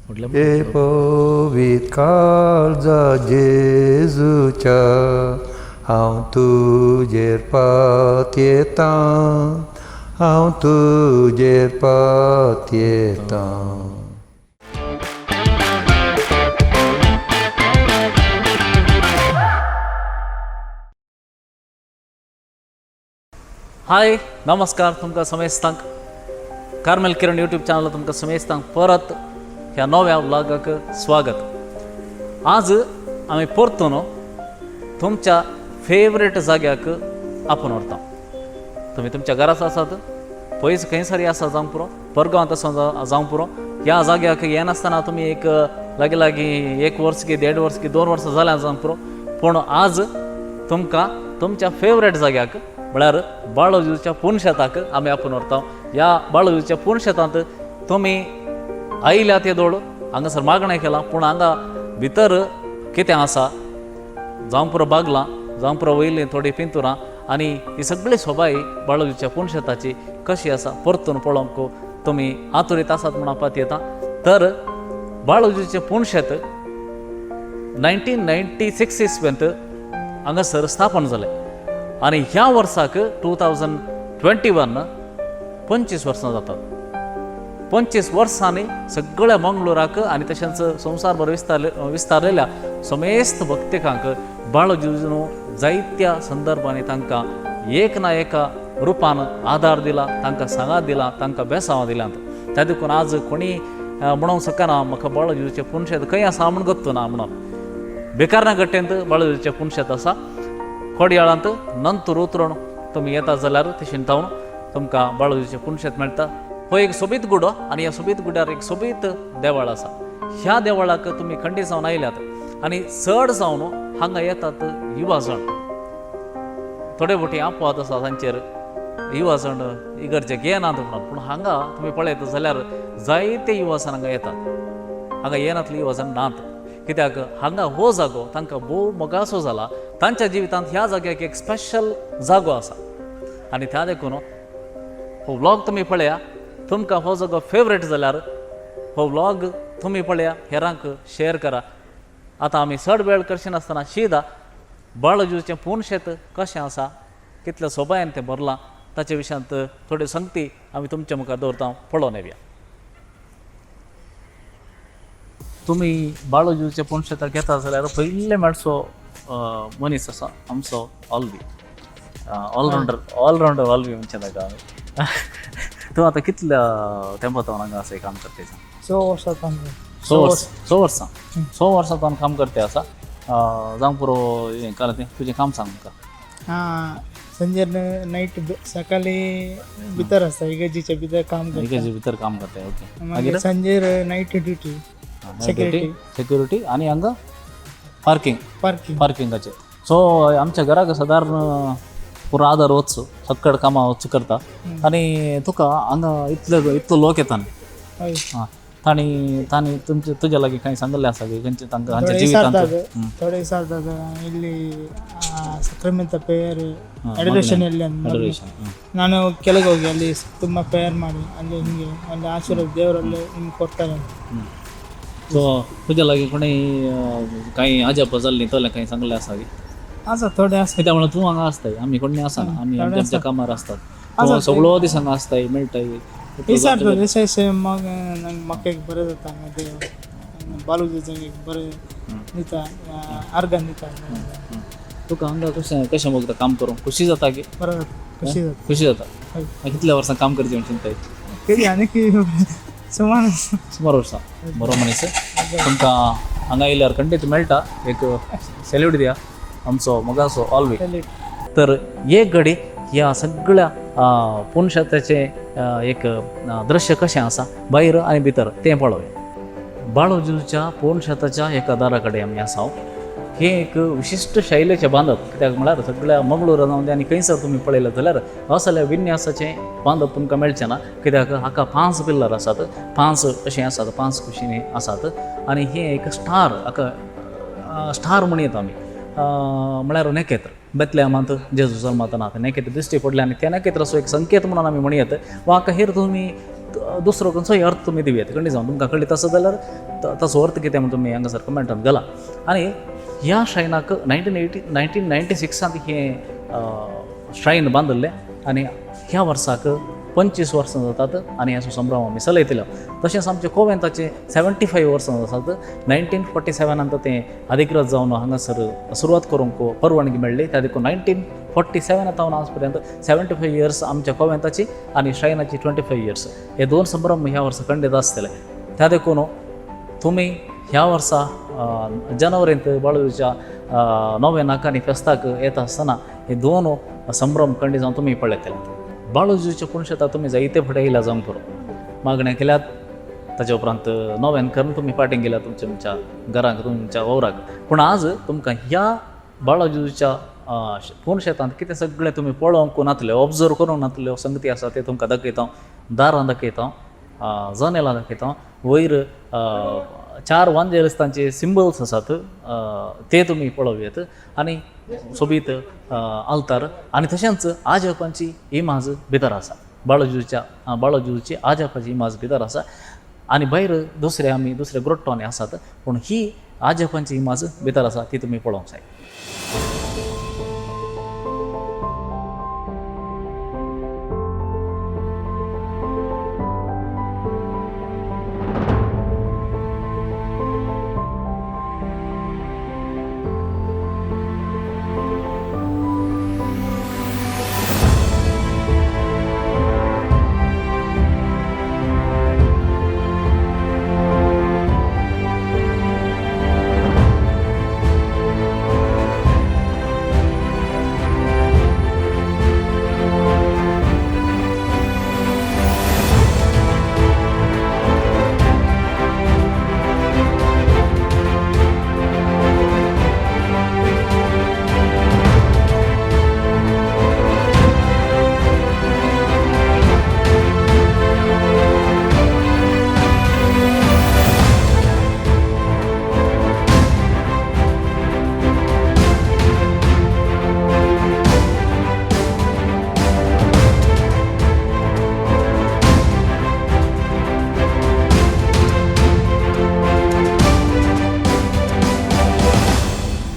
हे पवित्र काळजा जेजूच्या हांव तुजेर पातयेता हांव तुजेर पातयेता. हाय नमस्कार तुमकां समेस्तांक कार्मेल किरण यूट्यूब चॅनल तुमकां समेस्तांक परत ह्या नव्या व्लॉगाक स्वागत. आज आमी परतून तुमच्या फेवरेट जाग्याक आपूण व्हरता. तुमी तुमच्या घरांत आसात, पयस खंयसरी आसा जावंक पुरो, परगांवांत आसा जावंक पुरो, ह्या जाग्याक येनासतना तुमी एक लागीं 1 वर्स की 1.5 वर्स की 2 वर्सां जाल्यां जावंक पुरो, पूण आज तुमकां तुमच्या फेवरेट जाग्याक म्हळ्यार बाळोजीच्या पुणशेताक आमी आपूण व्हरता. ह्या बाळोजीच्या पुणशेतांत तुमी आयल्यात येदोळ हांगासर मागणें केलां, पूण हांगा भितर कितें आसा जावंक पुरो बागलां, जावंक पुरो वयलीं थोडीं पिंतुरां आनी ही सगळी सोबाय बाळोजीच्या पुणशेताची कशी आसा परतून पळोवंक तुमी आतुरीत आसात म्हण पात येता. तर बाळोजीचें पुणशेत 1996 इस्वेंत हांगासर स्थापन जालें आनी ह्या वर्साक 2021 25 वर्सां जातात. 25 वर्सांनी सगळ्या मंगळुराक आनी तशेंच संवसारभर विस्तारलेल्या समेस्त भक्तिकांक बाळोजीन जायत्या संदर्भांनी तांकां एक ना एका रुपान आदार दिला, तांकां सांगात दिला, तांकां बेसांवां दिल्यांत. त्या देखून आज कोणी म्हणूंक शकना म्हाका बाळोजीचें पुणशेत खंय आसा म्हूण गत्तो ना म्हणून. बेकारना गट्टेंत बाळोजीचें पुणशेत आसा. खोडयाळांत नंतर उतरून तुमी येता जाल्यार तशें थावन तुमकां बाळोजीचें पुणशेत मेळटा. हो एक सोबीत गुडो आनी ह्या सोबीत गुड्यार एक सोबीत देवळ आसा. ह्या देवळाक तुमी खंडी जावन आयल्यात आनी चड जावन हांगा येतात युवा जण. थोडे फावटी आपोवत आसा तांचेर युवा जण इगर्जेक येनात म्हणून, पूण हांगा तुमी पळयत जाल्यार जायते युवा जण हांगा येतात. हांगा येनातले युवा जण नात, कित्याक हांगा हो जागो तांकां भोव मोगाचो जाला. तांच्या जिवितांत ह्या जाग्याक एक स्पेशल जागो आसा आनी त्या देखून हो व्लॉग तुमी पळया. तुमकां हो जागो फेवरेट जाल्यार हो व्लॉग तुमी पळया, हेरांक शेअर करा. आतां आमी चड वेळ करचे नासतना शिदा बाळोजीचें पुणशेत कशें आसा, कितल्या सोबायेन तें भरलां, ताचे विशयांत थोड्यो संगती आमी तुमच्या मुखार दवरता. पळोवन येवया. तुमी बाळोजीच्या पुणशेताक येता जाल्यार पयले मेळचो मनीस आसा आमचो ऑलवी, ऑलराउंडर ऑलवी म्हणचे ताका आमी. तूं आतां कितल्या तेंपातावन हांगा असं काम करते? 6 वर्सां काम 6 वर्सां काम करते आसा. जावंक पुरो हें काल तें तुजें काम सांग म्हाका. हां, संजे नाईट सकाळी भितर आसता, इगर्जीच्या भितर काम करता. इगर्जे भितर काम करता. ओके. मागीर संजेर नाईट ड्युटी, सेक्युरिटी आनी हांगा पार्किंगाचेर. सो आमच्या घराक सादारण पुरो आदार वचचो, सक्कड कामां वचचो करता आनी तुका हांगा इतलो लोक येता न्ही. हां, तांणी तुज्या लागीं कांय सांगलें आसा की खंयचे तांकां हांच्या जिवितांत थोडे विचारतात इल्ली सक्रमेंत पेयर ಅಡರೇಷನ್ ಎಲ್ಲಿ ಅಂತ ನಾನು ಕೆಳಗೆ ಹೋಗಿ ಅಲ್ಲಿ ತುಂಬ ಪ್ರೇಯರ್ ಮಾಡಿ ಅಲ್ಲಿ ಹಿಂಗೆ ಒಂದು ಆಶೀರ್ವಾದ ದೇವರಲ್ಲಿ ನಿಮ್ಗೆ ಕೊಡ್ತಾರೆ. सो तुज्या लागीं कोणी कांय आजाप जाल्ली तोले कांय सांगलें आसा की? आसा थोडे आसा. कित्याक म्हणल्यार तूं हांगा आसताय, आमी कोणी आसना, आमी आमच्या कामार आसतात. सगळो दीस हांगा आसताय, मेळटाय. विचारतो विशेष मग म्हाका एक बरें जाता हांगा देव बाळोजीचें एक बरें दिता, अर्घन दिता. तुका हांगा कशें मोगता काम करूं? खुशी जाता की? बरें जाता, खुशी जाता. कितल्या वर्सां काम करचें म्हण चिंताय? कितें आनी की सुमार वर्सां. बरो मनीस. तुमकां हांगा येयल्यार खंडीत मेळटा. एक सॅल्यूट दिया आमचो मोगाचो ऑलवे. तर एक घडी ह्या सगळ्या पुणशेताचें एक दृश्य कशें आसा भायर आनी भितर तें पळोवया. बाळोजीच्या पुणशेताच्या एका दारा कडेन आमी आसा. हे एक विशिश्ट शैलीचें बांदप, कित्याक म्हळ्यार सगळ्या मंगळुरान जावं आनी खंयसर तुमी पळयलें जाल्यार असल्या विन्यासाचें बांदप तुमकां मेळचें ना. कित्याक हाका 5 पिल्लर आसात, 5 अशें आसात, 5 कुशीनी आसात आनी हें एक स्टार, हाका स्टार म्हणयत आमी. म्हळ्यार नखेत्र. बेतलेहमांत जेजू जल्मताना नेकेत्र दिश्टी पडले आनी त्या नखेत्राचो एक संकेत म्हणून आमी म्हणयत. वा हाका हेर तुमी दुसरो खंयचोय अर्थ तुमी दिवयात कळ्ळें जावन तुमकां कळ्ळें तसो जाल्यार ताचो अर्थ कितें म्हण तुमी हांगासर कमेंटांत घाला. आनी ह्या श्रायनाक 1996 हें श्रायन बांदल्लें आनी ह्या वर्साक 25 वर्सां जातात आनी ह्याचो संभ्रम आमी चलयतलो. तशेंच आमचे कोवेंताचे 75 वर्सां जातात. 1947 तें अधिकृत जावन हांगासर सुरवात करूंक परवानगी मेळ्ळी. त्या देखून 1947 तावन आज पर्यंत 75 इयर्स आमच्या कोवेंताची आनी श्रायनाची 25 इयर्स हे दोन संभ्रम ह्या वर्सा खंडीत आसतले. त्या देखून तुमी ह्या वर्सा जानेवारींत बाळूच्या नोवेनाक आनी फेस्ताक येता आसतना हे दोन संभ्रम खंडीत जावन तुमी पळयतले. बाळूजीच्या पुणशेताक तुमी जायते फावटी येयला जावंक पुरो मागण्या केल्यात. ताचे उपरांत नोवेन करून तुमी पाटींग गेल्यात तुमच्या घराक तुमच्या वावराक. पूण आज तुमकां ह्या बाळूजीच्या पुणशेतांत कितें सगळें तुमी पळोवंक नातले, ऑब्जर्व करूंक नातल्यो संगती आसा ते तुमकां दाखयता. दारां दाखयता, जनेलां दाखयता. वयर 4 वांजेलिस्तांचे सिंबल्स आसात ते तुमी पळोवयात आनी सोबीत आल्तार आनी तशेंच आजपांची इमाज भितर आसा. बाळूजीची आजपाची इमाज भितर आसा आनी भायर दुसरे ग्रोट्टोनी आसात. पूण ही आजपांची इमाज भितर आसा ती तुमी पळोवंक जाय.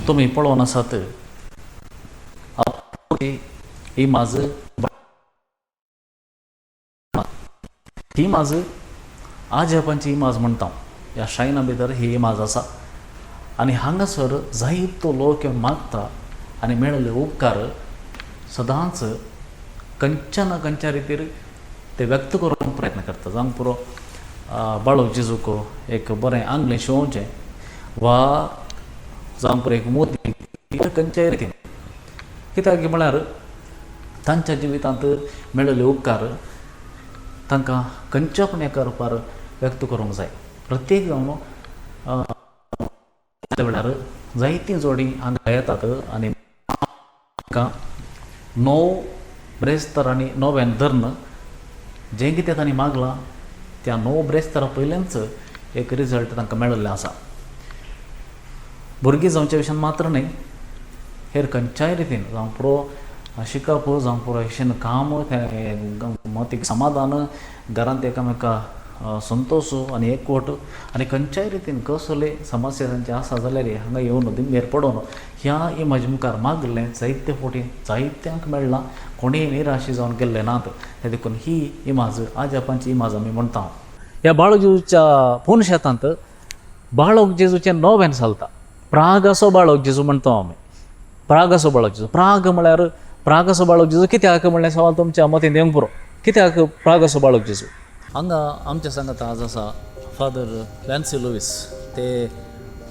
तुमी पळोवन आसात ही माज ही माज आजपांची इमाज म्हणटा. ह्या श्रायना भितर ही इमाज आसा आनी हांगासर जायतो लोक मागता आनी मेळिल्ले उपकार सदांच खंयच्या ना खंयच्या रितीर ते व्यक्त करूंक प्रयत्न करता. जावंक पुरो बाळू जेजूक एक बरें आंगलें शिंवचें वा जावंक पुरो एक मोती खंयच्याय रितीन. कित्याक म्हळ्यार तांच्या जिवितांत मेळिल्ले उपकार तांकां खंयच्या पण एका रुपार व्यक्त करूंक जाय. प्रत्येक जावन वेळार जायतीं जोडी हांगा येतात आनी तांकां 9 ब्रेस्तार आनी 9 धर्न जें कितें तांणी मागलां त्या 9 ब्रेस्तारा पयलेंच एक रिजल्ट तांकां मेळिल्लें आसा. भुरगीं जावच्या विशयान मात्र न्ही, हेर खंयच्याय रितीन जावं पुरो शिकप जावं पुरो शिक्षण काम मतीक समाधान घरांत एकामेका संतोश आनी एकवट आनी खंयच्याय रितीन कसले समस्या तांचे आसा जाल्यार हांगा येवन दिंगेर पडोवन ह्या इमाजे मुखार मागलें जायते फावटी जायत्यांक मेळ्ळां. कोणीय निराशी जावन गेल्ले नात. ते देखून ही इमाज आजपांची इमाज आमी म्हणटा. ह्या बाळू जेजूच्या पुणशेतांत बाळोक जेजूचें नोवेन चलता. प्रागाचो बाळोक जेजू म्हणटा आमी. प्रागाचो बाळोक जेजू. प्राग म्हळ्यार प्रागाचो बाळोक जेजू कित्याक म्हणलें सवाल तुमच्या मतीन येवंक पुरो. कित्याक प्रागाचो बाळोक जेजू? हांगा आमच्या सांगात आज आसा फादर लॅन्सी लुईस. ते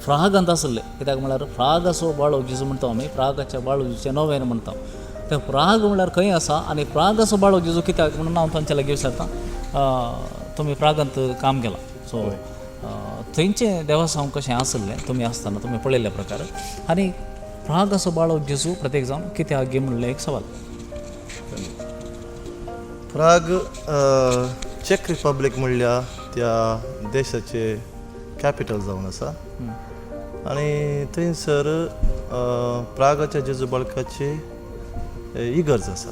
फ्रागांत आसले. कित्याक म्हळ्यार प्रागाचो बाळोक जेजू म्हणटा आमी. प्रागाच्या बाळू जेजूचें नोवेन म्हणटा. ते प्राग म्हळ्यार खंय आसा आनी प्रागाचो बाळोक जेजू कित्याक म्हणून हांव तांचे लागीं विचारता. तुमी प्रागांत काम केलां सो थंयचें देवस्थान कशें आसलें तुमी आसतना तुमी पळयल्ल्या प्रकार आनी प्रागाचो बाळोक जेजू प्रत्येक जावन कित्याक गे म्हणलें एक सवाल. प्राग चेक रिपब्लीक म्हणल्या त्या देशाचे कॅपिटल जावन आसा आनी थंयसर प्रागाच्या जेजू बाळकाची इगर्ज आसा.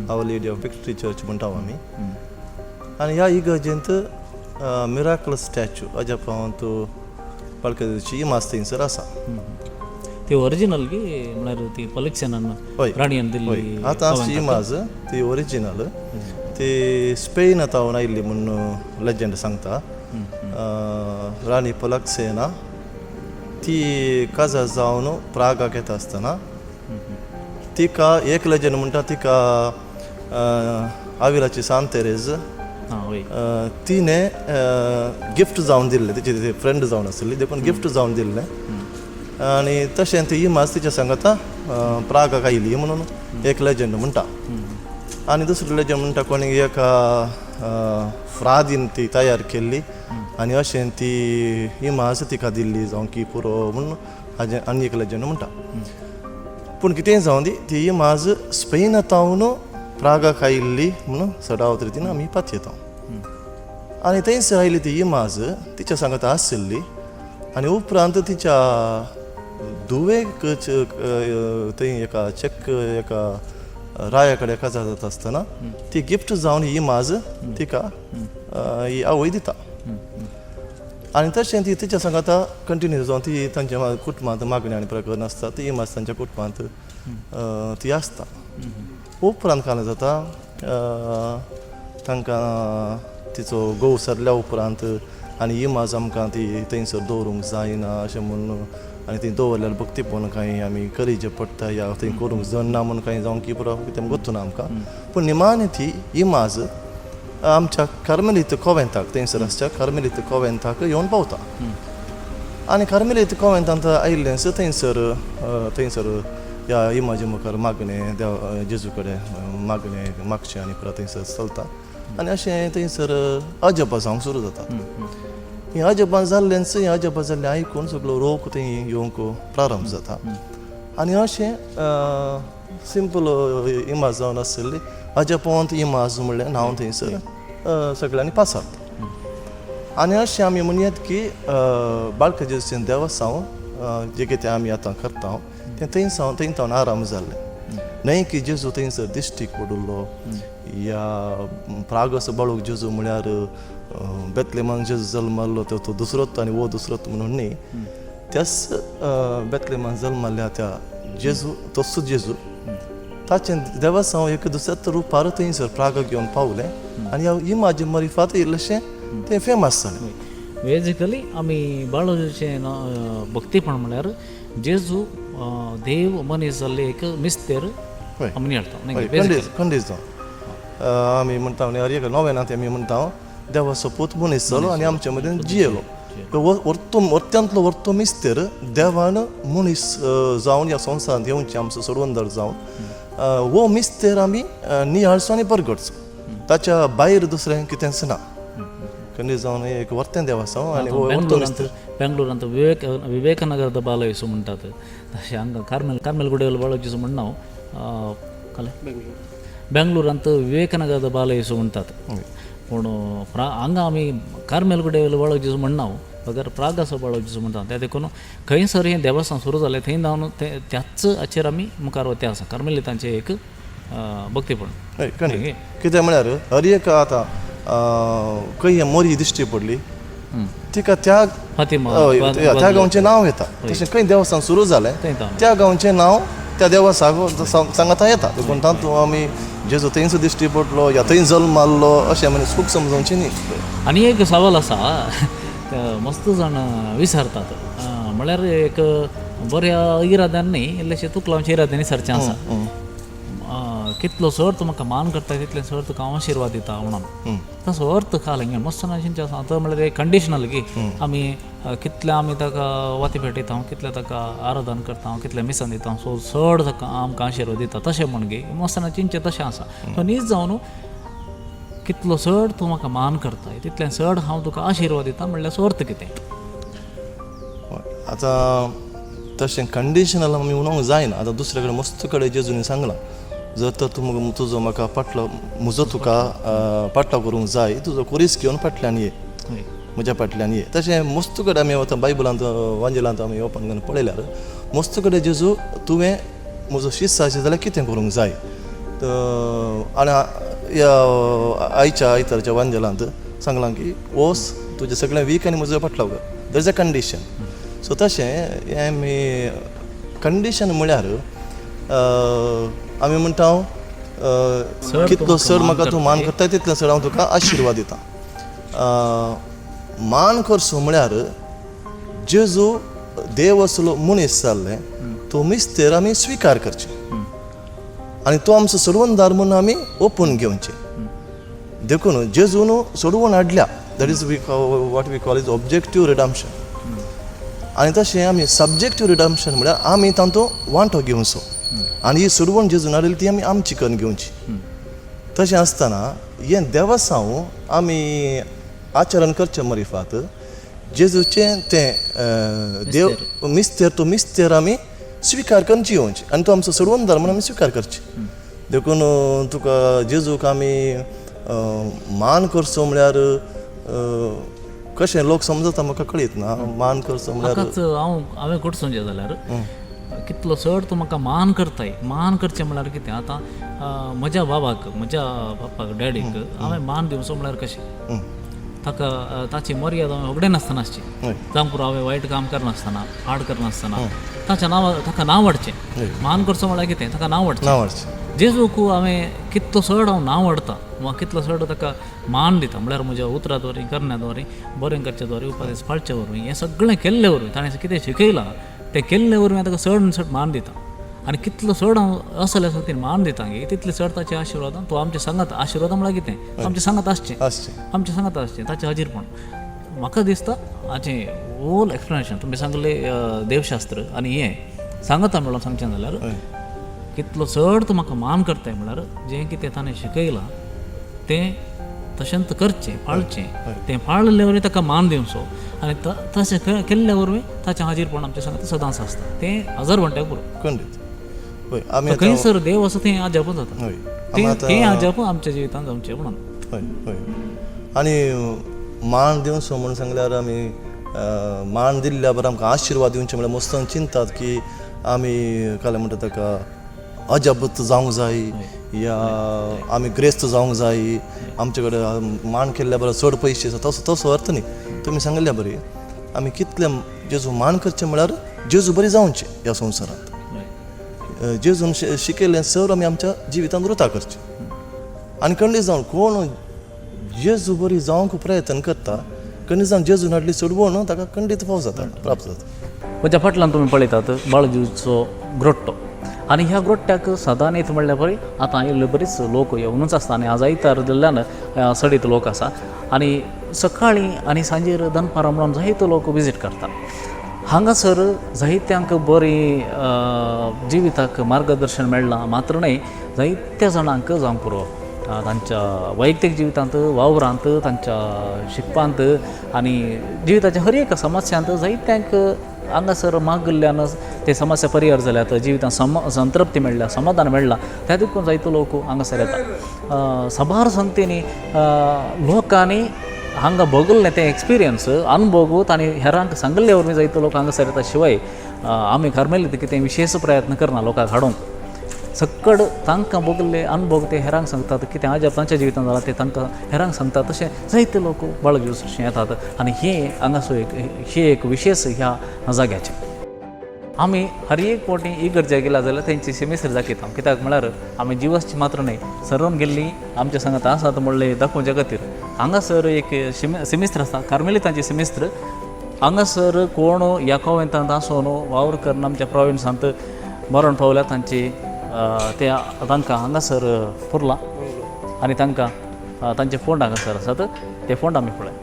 आवर लेडी ऑफ विक्ट्री चर्च म्हणटा आमी. आनी ह्या इगर्जेंत मिराकलस स्टॅच्यू अजपावंत बाळकाची इमाज थंयसर आसा. ती ओरिजिनल की म्हळ्यार ती कलेक्शनान राणीयन दिल्ली आतां आमची इमाज ती ओरिजिनल ती स्पेन तावन आयिल्ली म्हूण लेजंड सांगता. राणी पलक्सेना ती काजार जावन प्रागाक येता आसतना तिका एक लेजंड म्हणटा तिका आविलाची सांत तेरेज तिने गिफ्ट जावन दिल्लें, तिची फ्रेंड जावन आसली देखून गिफ्ट जावन दिल्लें. आनी तशें ती इमाज तिच्या सांगाता प्रागाक आयली म्हणून एक लेजंड म्हणटा. आनी दुसरी लेजंड म्हणटा कोणी एका फ्रादीन ती तयार केल्ली आनी अशें ती इमाज तिका दिल्ली जावं की पुरो म्हणून आनी एक लेजंड म्हणटा. पूण कितेंय जावं ती इमाज स्पेन तावन प्रागाक आयिल्ली म्हणून सडावत रितीन आमी पातयेता. आनी थंयसर आयली ती इमाज तिच्या सांगाता आसली आनी उपरांत तिच्या धुवेक थंय एका चेक एका राया कडेन काजार जाता आसतना ती गिफ्ट जावन ही इमाज तिका ही आवय दिता. आनी तशें ती तिच्या सांगाता कंटिन्यू जावन ती तांच्या कुटुंबांत मागणी आनी प्रकरण आसता ती इमाज तांच्या कुटुंबांत ती आसता. उपरांत काल जाता तांकां तिचो घोव सरल्या उपरांत आनी इमाज आमकां ती थंयसर दवरूंक जायना अशें म्हणून आनी थंय दवरल्यार भक्तीपण कांय आमी करीचें पडटा या थंय करूंक जमना म्हूण कांय जावं की पुरो कितें गोतूं ना आमकां. पूण निमाणे ती इमाज आमच्या कार्मेलीत कॉवेंताक थंयसर आसच्या कार्मेलीत कॉवेंताक येवन पावता. आनी कार्मेलीत कॉवेंतांत आयिल्लेंच थंयसर ह्या इमाजे मुखार मागणें देव जेजू कडेन मागणें मागचें आनी परत थंयसर चलता. आनी अशें थंयसर अजपां जावंक सुरू जाता. हें अजपां जाल्लेंच हें अजपां जाल्लें आयकून सगळो लोक थंय येवंक प्रारंभ जाता. आनी अशें सिंपल इमाज जावन आसली अजपवंत इमाज म्हणलें नांव थंयसर सगळ्यांनी पासत. आनी अशें आमी म्हणयात की बाळका जेजूचें देवस्थान जें कितें आमी आतां करता तें थंय तावन आराम जाल्लें. न्हय की जेजू थंयसर दिश्टीक पडुल्लो या प्रागस बाळूक जेजू म्हळ्यार बेतलेमान जेजू जल्मल्लो तो दुसरोत आनी वो दुसरोत म्हणून न्ही. त्याच बेतलेमान जल्मल्ल्या त्या जेजू तोच जेजू ताचें देवस्थान एक दुसऱ्या रुपार थंयसर प्रागाक घेवन पावलें आनी ह्या इमाजे मरिफात इल्लेशें तें फेमस जालें. बेजिकली आमी बाळूचें भक्तीपण म्हळ्यार जेजू देव मनीस जाल्ले एक मिस्तेर आमी हाडटा खंडीत जावन आमी म्हणटा हर एक नोवेनांत आमी म्हणटा देवाचो पूत मनीस जालो आनी आमचे मदीं जियेलो. वर्त्यांतलो वर्तो मिस्तेर देवान मनीस जावन ह्या संवसारांत येवचें आमचो सोडवंदर जावन वो मिस्तेर आमी नियाळचो आनी परगडचो. ताच्या भायर दुसरें कितेंच ना. खंडीत जावन एक वर्तें देवाचो आनी बेंगलोरांत विवेकानगर बाल येसू म्हणटात तशें हांगा कार्मेलगुडे बाळ जेजू म्हणना बेंगलोरांत विवेकानगर बाल येसू म्हणटात. पूण हांगा आमी कार्मेलगुडे बाळ जेजू म्हणना अगर प्रागाचो बाळ जेजू म्हणटा त्या देखून खंयसर हें देवस्थान सुरू जालें थंय जावन त्याच हाचेर आमी मुखार वते आसा कार्मेलितांचें एक भक्तीपण. कितें म्हळ्यार हर एक आतां खंय मोरी दिश्टी पडली तिका त्या गांवचें नांव येता. तशें खंय देवस्थान सुरू जालें त्या गांवचें नांव त्या देवस्थानाक सांगाता येता. देखून तातूंत आमी जेजू थंयच दिश्टी पडलो या थंय जल्म मारलो अशें मनीस खूब समजोवचें न्ही. आनी एक सवाल आसा मस्त जाण विचारतात म्हळ्यार एक बऱ्या इराद्यान न्ही इल्लेशें तुकलांच्या इराद्यांनी सरचें आसा. कितलो सर्त म्हाका मान करता तितलें सर्त तुका हांव आशिर्वाद दिता म्हणून तसो अर्थ खाल हिंगा मस्त नाशिंचे आसा. आतां म्हळ्यार एक कंडिशनल की आमी कितलें आमी ताका वाती भेटयता कितलें ताका आराधन करता कितलें मिसान दिता सो चड ताका आमकां आशिर्वाद दिता तशें म्हण गे मस्त नाशिंचें तशें आसा. सो न्हीच जावन कितलो चड तूं म्हाका मान करता तितलें चड हांव तुका आशिर्वाद दिता म्हणल्यार अर्थ कितें. आतां तशें कंडिशनल आमी उलोवंक जायना. आतां दुसरे कडेन मस्त कडेन जेजून सांगलां जर तर तूं तुजो म्हाका पाटलो म्हजो तुका पाटलो करूंक जाय तुजो कुरीस घेवन फाटल्यान ये म्हज्या फाटल्यान ये. तशें मस्त कडेन आमी वता बायबलांत वांजेलांत आमी ओपन करून पळयल्यार मस्त कडेन जेजू तुवें म्हजो शिश्य आसा जाल्यार कितें करूंक जाय. आनी या आईच्या आयतारच्या वांजेलांत सांगलां की वोस तुजें सगळें वीक आनी म्हजो फाटलो there is a condition. So तशें आमी कंडिशन म्हळ्यार आमी म्हणटा कितलो चड म्हाका तूं मान करता तितलो चड हांव तुका आशिर्वाद दिता. मान करचो म्हळ्यार जेजू देव असलो मनीस जाल्ले तो मिस्तेर आमी स्विकार करचे आनी तो आमचो सोडवणदार म्हणून आमी ओपून घेवचे. देखून जेजून सोडवण हाडल्या that is what we call is objective redemption. आनी तशें आमी सब्जेक्टीव रिडम्पशन म्हळ्यार आमी तांचो वांटो घेवचो आनी ही सोडवण जेजून हाडली ती आमी आमची करून घेवची. तशें आसतना हें देवासांव आमी आचरण करचें मरिफात जेजूचें तें देव मिस्तेर तो मिस्तेर आमी स्विकार करून जियोवचें आनी तो आमचो सोडवणदार म्हणून आमी स्विकार करचें. देखून तुका जेजूक आमी मान करचो म्हळ्यार कशें लोक समजता म्हाका कळीत ना. मान करचो म्हळ्यार हांवें करचोंचें जाल्यार कितलो चड तूं म्हाका मान करताय. मान करचें म्हळ्यार कितें आतां म्हज्या बापाक डॅडीक हांवें मान दिवचो म्हळ्यार कशें ताका ताची मर्यादा हांवें उगडें नासतनाची जावं पुरो हांवें वायट काम करनासतना फाड करनासतना ताका नांव हाडचें. मान करचो म्हळ्यार कितें ताका नांव हाडचें. जेजूक हांवें कितलो चड हांव नांव हाडटा वा कितलो चड ताका मान दिता म्हळ्यार म्हज्या उतरां द्वारे करण्या द्वारे बरें करचे द्वारे उपदेश पाळचे वरवीं हें सगळें केल्ले वरवीं ताणें कितें शिकयलां तें केल्ले वरवीं हांव ताका चड चड मान दिता. आनी कितलो चड हांव असल्या ती मान दिता गे तितले चड ताचे आशिर्वादान तो आमचे सांगात. आशिर्वाद म्हळ्यार कितें आमचे सांगात आसचें आमचे सांगात आसचें ताचें हाजीरपण. म्हाका दिसता हाचें होल एक्सप्लेनेशन तुमी सांगले देवशास्त्र आनी हें सांगता मेळोन सांगचें जाल्यार कितलो चड तूं म्हाका मान करताय म्हळ्यार जें कितें ताणें शिकयलां तें तशेंच करचें पाळचें. तें पाळले वरवीं ताका मान दिवचो आनी तशें केल्ले वरवीं ताचें हाजीरपण आमच्या सांगात सदांच आसता. तें 1000 घंट्याक पुरो खंडीत. खंयसर देव आसा तें आजाप जाता. तें आजाप आमच्या जिवितांत जावचें म्हणून. हय हय. आनी मान दिवचो म्हणून सांगल्यार आमी मान दिल्ल्या बरें आमकां आशिर्वाद दिवचें म्हळ्यार मस्तान चिंतात की आमी काय म्हणटा ताका अजाबत जावंक जाय या आमी ग्रेस्त जावंक जाय आमचे कडेन मान केल्ल्या बरें चड पयशे तसो अर्थ न्ही. तुमी सांगल्या बरी आमी कितले जेजू मान करचें म्हळ्यार जेजू बरी जावचें ह्या संवसारांत. जेजून शिकयलें सर आमी आमच्या जिवितांत रुता करचें आनी खंडीत जावन कोण जेजू बरी जावंक प्रयत्न करता खंडीत जावन जेजून हाडली सोडवण ताका खंडीत फाव जाता प्राप्त जाता. म्हज्या फाटल्यान तुमी पळयतात बाळजेजूचो ग्रोट्टो आनी ह्या ग्रोट्ट्याक सदां न्हीद म्हणल्या पळय आतां आयिल्ले बरीच लोक येवनूच आसता आनी आज आयतार जाल्ल्यान सडीत लोक आसा आनी सकाळीं आनी सांजेर दनपारां म्हणून जायतो लोक विजीट करता. हांगासर जायत्यांक बरी जिविताक मार्गदर्शन मेळ्ळां मात्र न्हय जायत्या जाणांक जावंक पुरो तांच्या वैयक्तीक जिवितांत वावरांत तांच्या शिकपांत आनी जिविताच्या हर एक समस्यांत जायत्यांक हांगासर मागल्ल्यान ते समस्या परिहार जाल्यात जिवितांत संतृप्ती मेळ्ळ्या समाधान मेळ्ळां त्या देखून जायतो लोक हांगासर येता. सबार संख्येनी लोकांनी हांगा भोगल्लें तें एक्सपिरियन्स अनुभवूत आनी हेरांक सांगले वरवीं जायतो लोक हांगासर येता. शिवाय आमी कार्मेलीत कितें विशेश प्रयत्न करना लोकांक हाडूंक सक्कड तांकां भोगल्ले अनुभव ते हेरांक सांगतात कितें आजाप तांच्या जिवितांत जालां ते तांकां हेरांक सांगतात. तशें जायते लोक बाळजेजूस येतात आनी हांगासर एक विशेश ह्या जाग्याचें. आमी हर एक फावटी इगर्जे गेला जाल्यार तेंची सेमिस्टर दाखयता कित्याक म्हळ्यार आमी जिवसची मात्र न्हय सरून गेल्ली आमच्या सांगात आसात म्हणले दाखोवच्या खातीर. हांगासर एक सेमिस्टर आसता कार्मेलितांची सेमिस्टर. हांगासर कोण ह्या कोवेंतांत आसून वावर करना आमच्या प्रोविन्सांत मरण पावल्या तांची तांकां हांगासर पुरला आनी तांकां तांचे फोंड हांगासर आसात ते फोंड आमी पळय.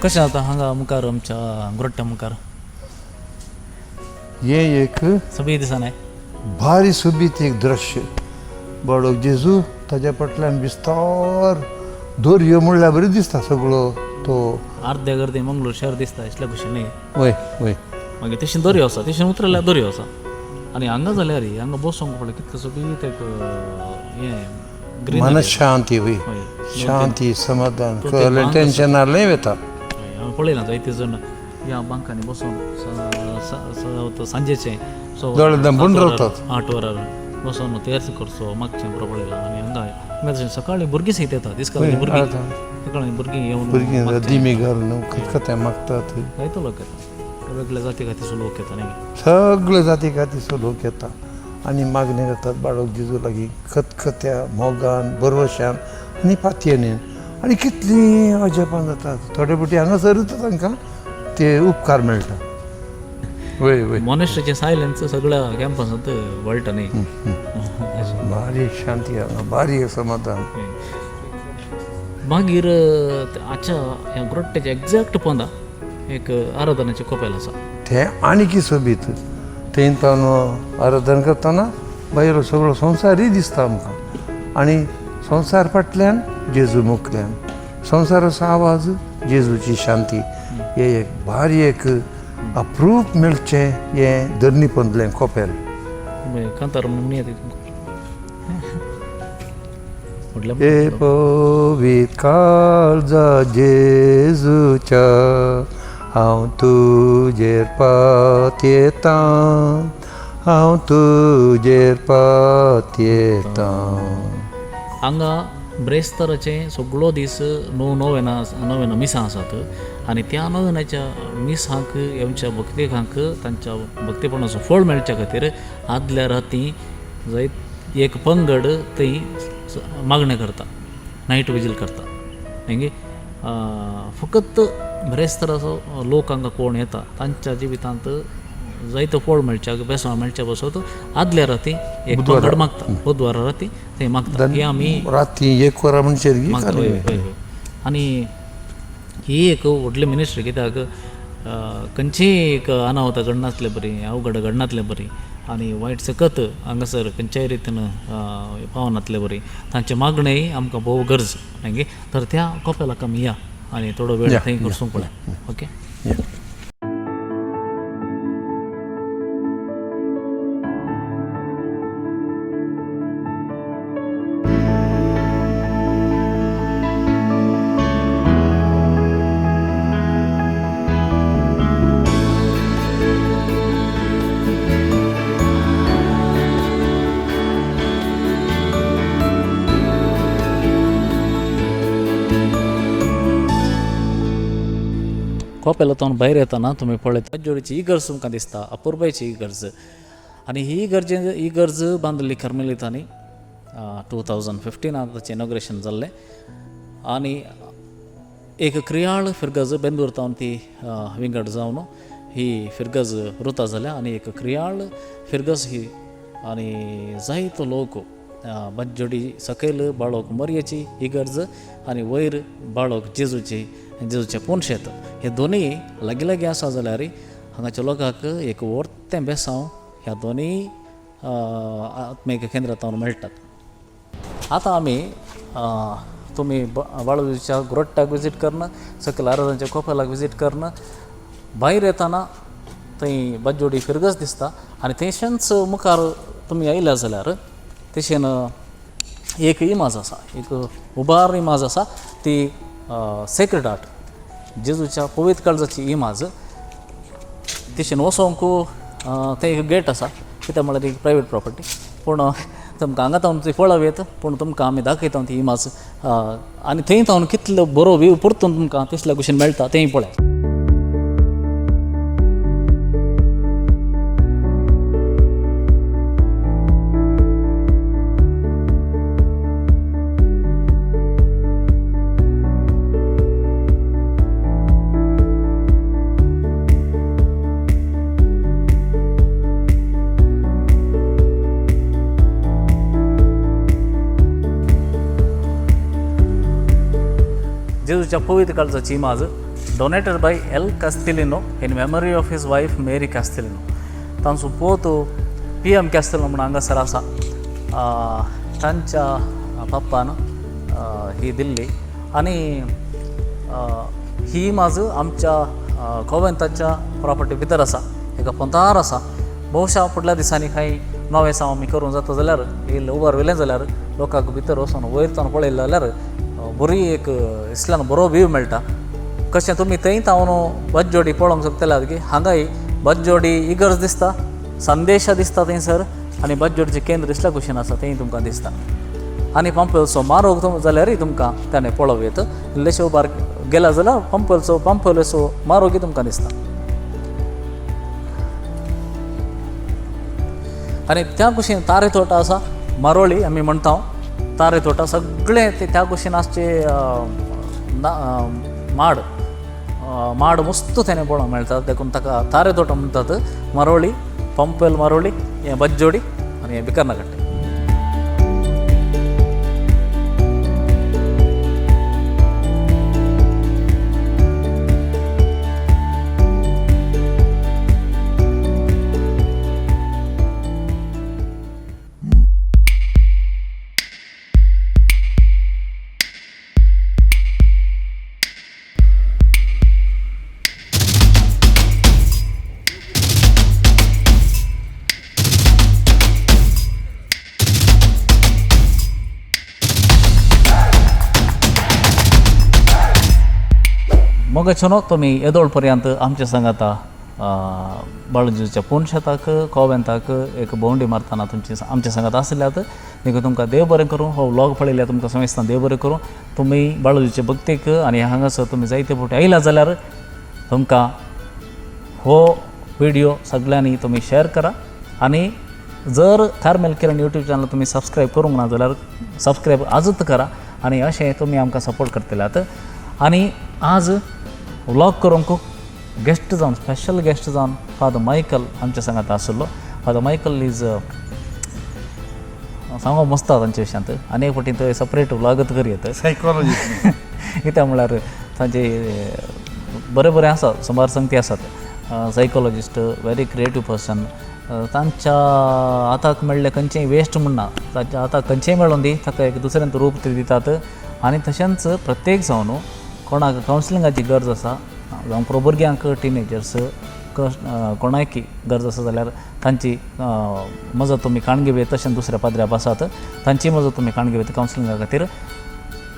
कशें जाता हांगा मुखार आमच्या गोरट्या मुखार हे एक सगळी दिसान आहे भारी सोबीत एक दृश्य बाळक जेजू ताच्या फाटल्यान विस्तार दर्यो म्हणल्यार बरी दिसता सगळो तो अर्ध्या गर्दी मंगळूर शहर दिसता इतल्या भशेन न्ही वय वय मागीर तशें दर्यो आसा तशें उतरल्यार दर्यो आसा आनी हांगा जाल्यार हांगा बसोंक पळय कितलें सोबीत एक हें ग्रीन मनशांती वय शांती समाधान कसलें टेन्शन नासलें वता हांवें पळयलां जायते जाण ह्या बांकांनी बसून सांजेचें दोळे दंबून रावतात 8 वरार बसून तेर्स करचो मागचें बरोबर पळयलां आनी हांगा तशें सकाळीं भुरगीं सयत येतात दिसकाळी भुरगीं सकाळीं भुरगीं येवन भुरगीं दिमी घालून खतखतें मागतात जायतो लोक येता वेगळ्या जाती खातीर लोक येता न्ही सगळे जाती खातीर लोक येता आनी मागणी करतात बाळक जेजू लागीं खतखत्या मोगान बरवश्यान आनी पातयेनीन आनी कितलीं अजापां जातात थोडे फावटी हांगासरूच तांकां ते उपकार मेळटा वय वय मॉनेस्ट्रीचें सायलेंस सगळ्या कॅम्पसांत वळटा न्ही भारी शांती हांगा भारी समाधान मागीर आजच्या ह्या ग्रोट्ट्याच्या एक्झॅक्ट पोंदा एक आराधनाचें कोपेल आसा तें आनीक सोबीत थंय पावन आराधन करतना भायर सगळो संवसारय दिसता आमकां आनी संवसार फाटल्यान जेजू मुखल्यान संवसाराचो आवाज जेजूची शांती हे एक भारी एक अप्रूप मेळचें हें धरणी पोंदलें कोपेल कांतार म्हणून येता म्हटल्यार हे पवित्र काळजा जेजूच्या हांव तुजेर पातयेता हांव तुजेर पातयेता हांगा ब्रेस्तराचे सगळो दीस नोवेना मिसां आसात आनी त्या नोवेनाच्या मिसांक येवच्या भक्तेकांक तांच्या भक्तीपणाचो फळ मेळच्या खातीर आदल्या राती जायत एक पंगड थंय मागणें करता नायट विजील करता हेंगे फकत ब्रेस्तराचो लोक हांगा कोण येता तांच्या जिवितांत जायतो फळ मेळच्या बेसाळ मेळच्या बसत आदल्या राती एक पंगड मागता बुधवार राती थंय मागता ही आमी राती 1 वरां म्हणचे आनी ही एक व्हडली मिनिस्ट्री कित्याक खंयचीय एक अनाहुता घडनासलें बरी अवघड घडनासलें बरी आनी वायट सकत हांगासर खंयच्याय रितीन पावनासलें बरी तांचे मागणेय आमकां भोव गरज मागीर तर त्या कोपेलाक आमी या आनी थोडो वेळ थंय करसूंक पळय ओके कोपेलांतून भायर येतना तुमी पळयता जोडीची इगर्ज तुमकां दिसता अपुर्बायची इगर्ज आनी ही इगर्ज बांदली कार्मेलितांनी 2015 ताचें इनॉग्रेशन जाल्लें आनी एक क्रियाळ फिरगज बेंदूर तावन ती विंगड जावन ही फिरगज रुता जाल्या आनी एक क्रियाळ फिरगज ही आनी जायतो लोक बज्जोडी सकयल बाळोक मरयेची इगर्ज आनी वयर बाळोक जेजूचे पोनशेत हे दोनूय लागीं लागीं आसा जाल्यार हांगाच्या लोकांक एक व्हडलें बेसांव ह्या दोनूय आत्मीक केंद्रांत मेळटात आतां आमी तुमी बाळूच्या ग्रोट्ट्याक विजीट करना सकयल आराधनाच्या कोपेलाक विजीट करना भायर येतना थंय बज्जोडी फिरगज दिसता आनी थंयच्यानच मुखार तुमी आयल्या जाल्यार तशें एक इमाज आसा एक उबार इमाज आसा ती सेक्रेड आर्ट जेजूच्या पवित्र काळजाची इमाज तशें वचोंक थंय एक गेट आसा कित्याक म्हळ्यार ती प्रायवेट प्रॉपर्टी पूण तुमकां हांगा तावन ती फळाव येता पूण तुमकां आमी दाखयता ती इमाज आनी थंय तावन कितलो बरो व्यू परतून तुमकां तसल्या भशेन मेळटा तेंय पळय जेजूच्या पवित्र काळजाची इमाज donated by L. Castellino in memory of his wife Mary Castellino. तांचो पोतू PM Castellino म्हणून हांगासर आसा. तांच्या पप्पान ही दिल्ली आनी ही इमाज आमच्या कोवेंताच्या प्रॉपर्टी भितर आसा. एका पंथार आसा. भोवशा फुडल्या दिसांनी खंय नवें साव आमी करूं जाता जाल्यार इल्लें उबार वयलें जाल्यार लोकांक भितर वचून वयर पळयलें जाल्यार बरी एक इस्लान बरो व्यू मेळटा. कशें तुमी थंय तावन बजोडी पळोवंक शकतले की हांगाय बजोडी इगर्ज दिसता, संदेशा दिसता थंयसर आनी बजोडीचें केंद्र इस्ला कुशीन आसा थंय तुमकां दिसता. आनी पंपवेलचो मारोग जाल्यारय तुमकां त्याने पळोवं येता. इल्लेशे उबार गेला जाल्यार पंपवेलचो मारोगय तुमकां दिसता. आनी त्या कुशीन तारे तोटा आसा. मारोळी आमी म्हणटा तारे तोटा सगळे ते त्या कुशीन आसचे माड मस्त त्याने पळोवंक मेळटा. देखून ताका तारे तोटा म्हणटात. मारोळी, पंपवेल मारोळी, हें बज्जोडी आनी हें बिकर्नाकट्टे. मोगाचेनो तुमी येदोळ पर्यंत आमचे सांगात बाळूजीच्या पोनशेताक कोवेंताक एक भोंवडी मारतना तुमची आमचे सांगात आसल्यात. देखून तुमकां देव बरें करूं. हो व्लॉग पळयल्यार तुमकां समजता देव बरें करूं. तुमी बाळूजीचे भक्तीक आनी हांगासर तुमी जायते फावटी आयला जाल्यार तुमकां हो व्हिडिओ सगळ्यांनी तुमी शेअर करा. आनी जर कार्मेल किरण यूट्यूब चॅनल तुमी सबस्क्रायब करूंक ना जाल्यार सबस्क्रायब आजूच करा. आनी अशें तुमी आमकां सपोर्ट करतल्यात. आनी आज व्लॉग करूंक गेस्ट जावन स्पेशल गेस्ट जावन फादर मायकल आमच्या सांगात आसलो. फादर मायकल इज सांगो मस्त तांचे विशयांत. आनी एक फावटी थंय सपरेट व्लॉगच करयत. सायकोलॉजिस्ट कित्याक म्हळ्यार तांचे बरे बरे आसा, सुमार संगती आसात. Psychologist, very creative person. तांच्या हाताक मेळ्ळें खंयचेंय वेस्ट म्हणना. तांच्या हाताक खंयचेंय मेळोन दी ताका एक दुसऱ्यांत रूप ते दितात. आनी तशेंच प्रत्येक जावन कोणाक कावन्सिलिंगाची गरज आसा जावं भुरग्यांक टिनेजर्स कोणायकी गरज आसा जाल्यार तांची मजत तुमी काण घेवया. तशेंच दुसऱ्या पाद्र्याप आसात तांची मजत तुमी काण घेवया कावन्सिलिंगा खातीर.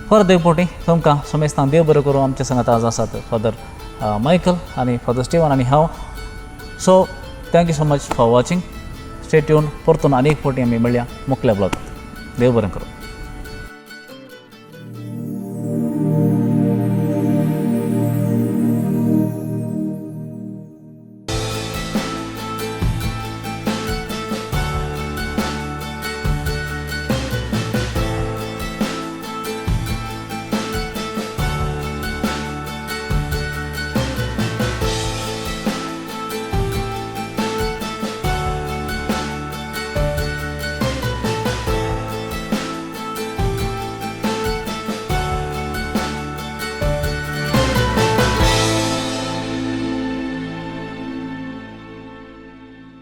फॉर देव पोटी तुमकां समेस्तान देव बरें करूं. आमचे सांगात आज आसात फादर मायकल आनी फादर स्टीवन आनी हांव. So thank you so much for watching. Stay tune. परतून आनी एक फावटी आमी मेळया मुखल्या ब्लॉगांत. देव बरें करूं.